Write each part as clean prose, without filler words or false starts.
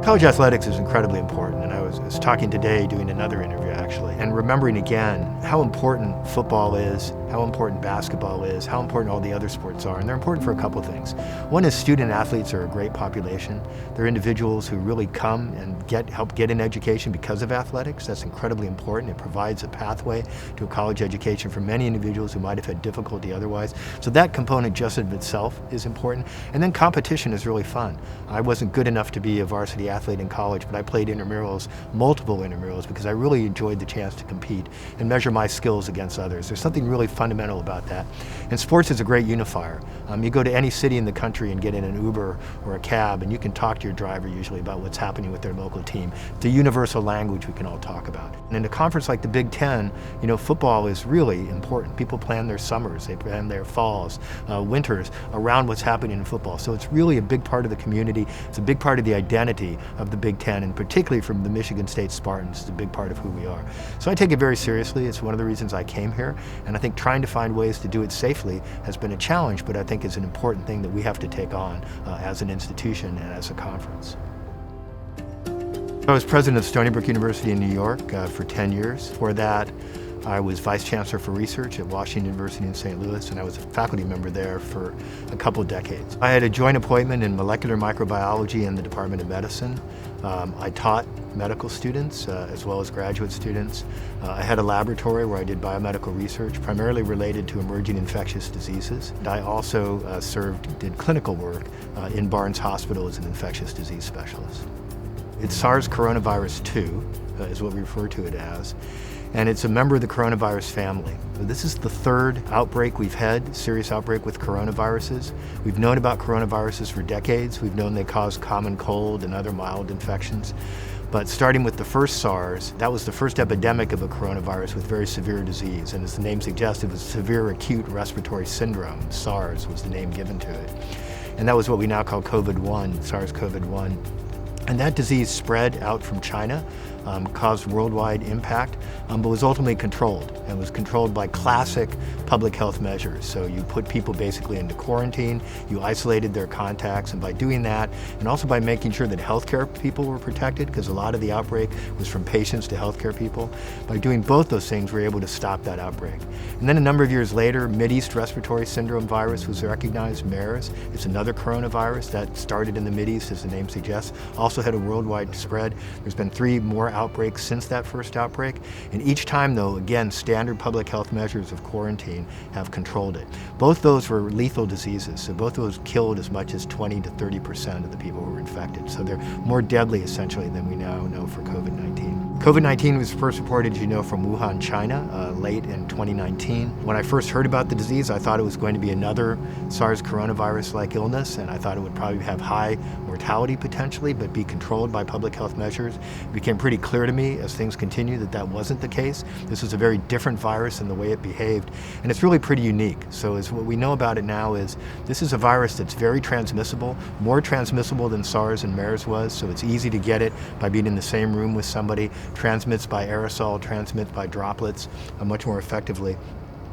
College athletics is incredibly important, and I was talking today, doing another interview actually, and remembering again how important football is, how important basketball is, how important all the other sports are, and they're important for a couple of things. One is student athletes are a great population. They're individuals who really come and help get an education because of athletics. That's incredibly important. It provides a pathway to a college education for many individuals who might have had difficulty otherwise. So that component just in itself is important. And then competition is really fun. I wasn't good enough to be a varsity athlete in college, but I played intramurals, multiple intramurals, because I really enjoyed the chance to compete and measure my skills against others. There's something really fundamental about that. And sports is a great unifier. You go to any city in the country and get in an Uber or a cab, and you can talk to your driver usually about what's happening with their local team. It's a universal language we can all talk about. And in a conference like the Big Ten, football is really important. People plan their summers, they plan their falls, winters around what's happening in football. So it's really a big part of the community. It's a big part of the identity of the Big Ten, and particularly from the Michigan State Spartans. It's a big part of who we are. So I take it very seriously. It's one of the reasons I came here, and I think trying to find ways to do it safely has been a challenge, but I think it's an important thing that we have to take on as an institution and as a conference. I was president of Stony Brook University in New York for 10 years. Before that, I was vice chancellor for research at Washington University in St. Louis, and I was a faculty member there for a couple decades. I had a joint appointment in molecular microbiology in the Department of Medicine. I taught medical students as well as graduate students. I had a laboratory where I did biomedical research, primarily related to emerging infectious diseases. And I also did clinical work in Barnes Hospital as an infectious disease specialist. It's SARS coronavirus 2 is what we refer to it as. And it's a member of the coronavirus family. This is the third outbreak we've had, serious outbreak with coronaviruses. We've known about coronaviruses for decades. We've known they cause common cold and other mild infections. But starting with the first SARS, that was the first epidemic of a coronavirus with very severe disease. And as the name suggests, it was severe acute respiratory syndrome. SARS was the name given to it. And that was what we now call COVID-1, SARS-CoV-1. And that disease spread out from China, caused worldwide impact, but was ultimately controlled. And was controlled by classic public health measures. So you put people basically into quarantine, you isolated their contacts, and by doing that, and also by making sure that healthcare people were protected, because a lot of the outbreak was from patients to healthcare people, by doing both those things, we were able to stop that outbreak. And then a number of years later, Mideast respiratory syndrome virus was recognized, MERS. It's another coronavirus that started in the Mideast, as the name suggests, also had a worldwide spread. There's been 3 more outbreaks since that first outbreak, and each time though, again, standard public health measures of quarantine have controlled it. Both those were lethal diseases, so both of those killed as much as 20 to 30% of the people who were infected. So they're more deadly essentially than we now know for COVID-19. COVID-19 was first reported, from Wuhan, China, late in 2019. When I first heard about the disease, I thought it was going to be another SARS coronavirus-like illness, and I thought it would probably have high mortality potentially, but be controlled by public health measures. It became pretty clear to me as things continue that that wasn't the case. This was a very different virus in the way it behaved, and it's really pretty unique. So what we know about it now is this is a virus that's very transmissible, more transmissible than SARS and MERS was, so it's easy to get it by being in the same room with somebody, transmits by aerosol, transmits by droplets much more effectively.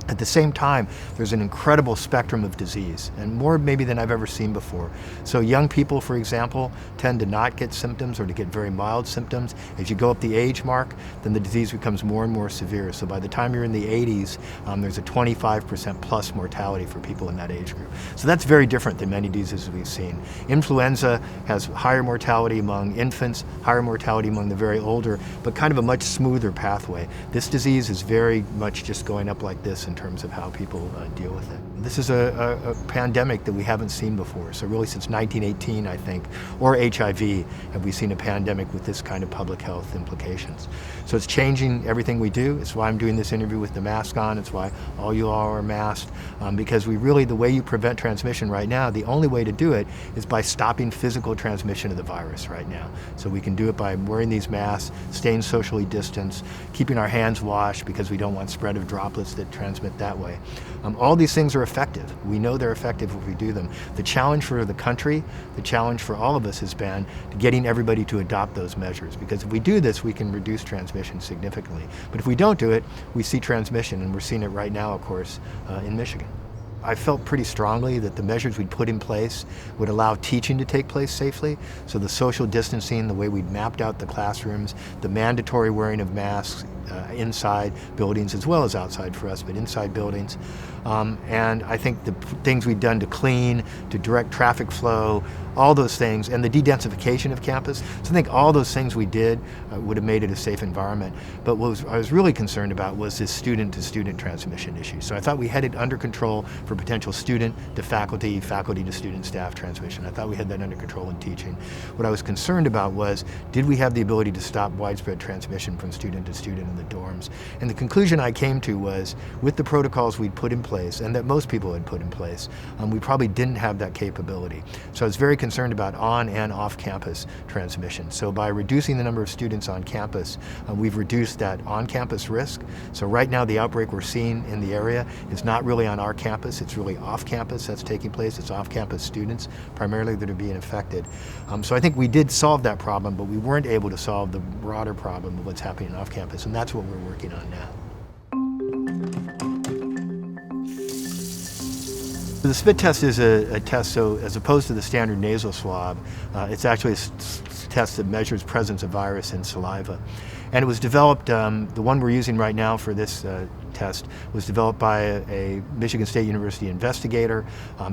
At the same time, there's an incredible spectrum of disease, and more maybe than I've ever seen before. So young people, for example, tend to not get symptoms or to get very mild symptoms. As you go up the age mark, then the disease becomes more and more severe. So by the time you're in the 80s, there's a 25% plus mortality for people in that age group. So that's very different than many diseases we've seen. Influenza has higher mortality among infants, higher mortality among the very older, but kind of a much smoother pathway. This disease is very much just going up like this in terms of how people deal with it. This is a pandemic that we haven't seen before. So really since 1918, I think, or HIV, have we seen a pandemic with this kind of public health implications. So it's changing everything we do. It's why I'm doing this interview with the mask on. It's why all you all are masked, because the way you prevent transmission right now, the only way to do it is by stopping physical transmission of the virus right now. So we can do it by wearing these masks, staying socially distanced, keeping our hands washed because we don't want spread of droplets that transmit that way. All these things are effective. We know they're effective if we do them. The challenge for the country, the challenge for all of us has been getting everybody to adopt those measures, because if we do this, we can reduce transmission significantly. But if we don't do it, we see transmission, and we're seeing it right now, of course, in Michigan. I felt pretty strongly that the measures we'd put in place would allow teaching to take place safely. So the social distancing, the way we'd mapped out the classrooms, the mandatory wearing of masks inside buildings as well as outside for us, but inside buildings. And I think the things we've done to clean, to direct traffic flow, all those things, and the de-densification of campus. So I think all those things we did would have made it a safe environment. But what I was really concerned about was this student-to-student transmission issue. So I thought we had it under control for potential student to faculty, faculty to student staff transmission. I thought we had that under control in teaching. What I was concerned about was, did we have the ability to stop widespread transmission from student to student in the dorms? And the conclusion I came to was, with the protocols we'd put in place, and that most people had put in place, we probably didn't have that capability. So I was very concerned about on and off campus transmission. So by reducing the number of students on campus, we've reduced that on-campus risk. So right now the outbreak we're seeing in the area is not really on our campus, it's really off campus that's taking place. It's off campus students primarily that are being infected. So I think we did solve that problem, but we weren't able to solve the broader problem of what's happening off campus, and that's what we're working on now. The spit test is a test, so as opposed to the standard nasal swab, it's actually a test that measures presence of virus in saliva. And it was developed, the one we're using right now for this test was developed by a Michigan State University investigator.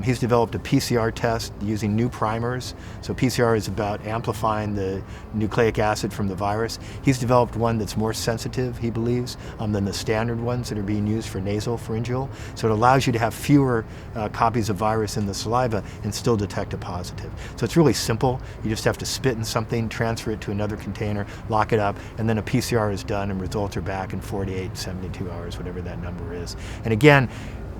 He's developed a PCR test using new primers. So PCR is about amplifying the nucleic acid from the virus. He's developed one that's more sensitive, he believes, than the standard ones that are being used for nasal pharyngeal. So it allows you to have fewer copies of virus in the saliva and still detect a positive. So it's really simple. You just have to spit in something, transfer it to another container, lock it up, and then a PCR is done and results are back in 48, 72 hours, whatever that number is. And again,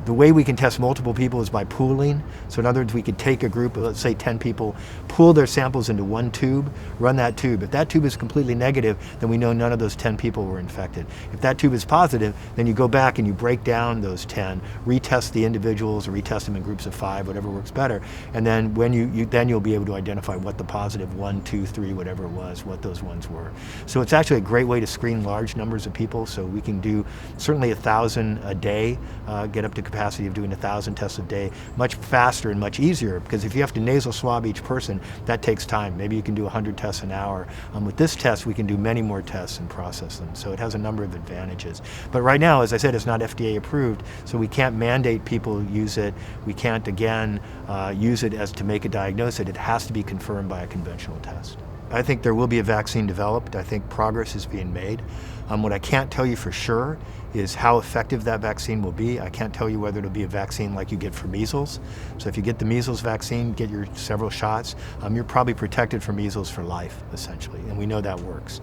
the way we can test multiple people is by pooling. So in other words, we could take a group of, let's say 10 people, pool their samples into one tube, run that tube. If that tube is completely negative, then we know none of those 10 people were infected. If that tube is positive, then you go back and you break down those 10, retest the individuals or retest them in groups of 5, whatever works better. And then when you'll be able to identify what the positive 1, 2, 3, whatever it was, what those ones were. So it's actually a great way to screen large numbers of people. So we can do certainly 1,000 a day, get up to capacity of doing 1,000 tests a day, much faster and much easier, because if you have to nasal swab each person, that takes time. Maybe you can do 100 tests an hour. With this test, we can do many more tests and process them. So it has a number of advantages. But right now, as I said, it's not FDA approved, so we can't mandate people use it. We can't, again, use it as to make a diagnosis. It has to be confirmed by a conventional test. I think there will be a vaccine developed. I think progress is being made. What I can't tell you for sure is how effective that vaccine will be. I can't tell you whether it'll be a vaccine like you get for measles. So if you get the measles vaccine, get your several shots, you're probably protected from measles for life, essentially, and we know that works.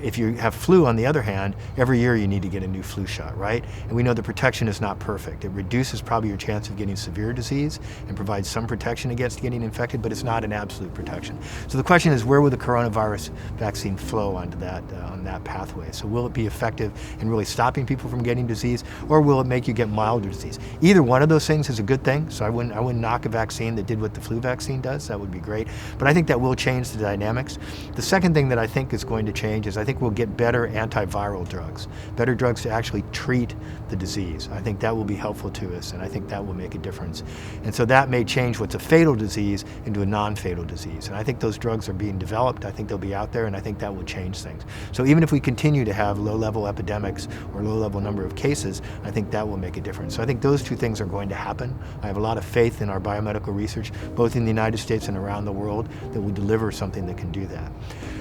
If you have flu, on the other hand, every year you need to get a new flu shot, right? And we know the protection is not perfect. It reduces probably your chance of getting severe disease and provides some protection against getting infected, but it's not an absolute protection. So the question is, where will the coronavirus vaccine flow onto that, on that pathway? So will it be effective in really stopping people from getting disease, or will it make you get milder disease? Either one of those things is a good thing, so I wouldn't knock a vaccine that did what the flu vaccine does. That would be great. But I think that will change the dynamics. The second thing that I think is going to change is I think we'll get better antiviral drugs, better drugs to actually treat the disease. I think that will be helpful to us, and I think that will make a difference. And so that may change what's a fatal disease into a non-fatal disease. And I think those drugs are being developed. I think they'll be out there, and I think that will change things. So even if we continue to have low-level epidemics or low-level number of cases, I think that will make a difference. So I think those two things are going to happen. I have a lot of faith in our biomedical research, both in the United States and around the world, that will deliver something that can do that.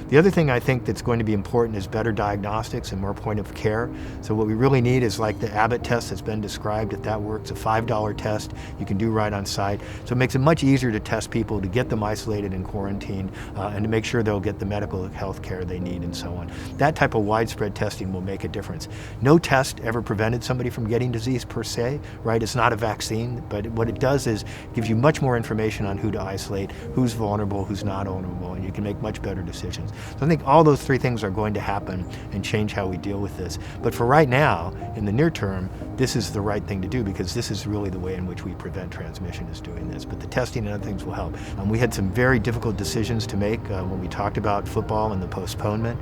The other thing I think that's going to be important is better diagnostics and more point of care. So what we really need is like the Abbott test that's been described, if that works, a $5 test you can do right on site. So it makes it much easier to test people, to get them isolated and quarantined, and to make sure they'll get the medical health care they need and so on. That type of widespread testing will make a difference. No test ever prevented somebody from getting disease per se, right? It's not a vaccine, but what it does is gives you much more information on who to isolate, who's vulnerable, who's not vulnerable, and you can make much better decisions. So I think all those three things are going to happen and change how we deal with this. But for right now, in the near term, this is the right thing to do, because this is really the way in which we prevent transmission, is doing this. But the testing and other things will help. We had some very difficult decisions to make when we talked about football and the postponement.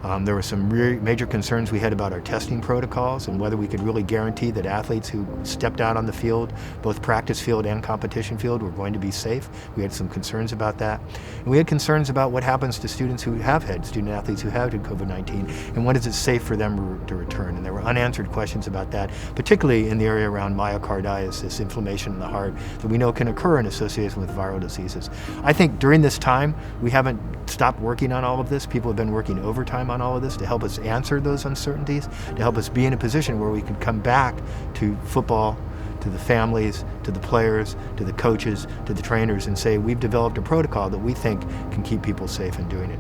There were some major concerns we had about our testing protocols and whether we could really guarantee that athletes who stepped out on the field, both practice field and competition field, were going to be safe. We had some concerns about that. And we had concerns about what happens to students who have had, student athletes who have had COVID-19, and when is it safe for them to return. And there were unanswered questions about that, particularly in the area around myocarditis, this inflammation in the heart that we know can occur in association with viral diseases. I think during this time, we haven't stopped working on all of this. People have been working overtime on all of this to help us answer those uncertainties, to help us be in a position where we can come back to football, to the families, to the players, to the coaches, to the trainers, and say we've developed a protocol that we think can keep people safe in doing it.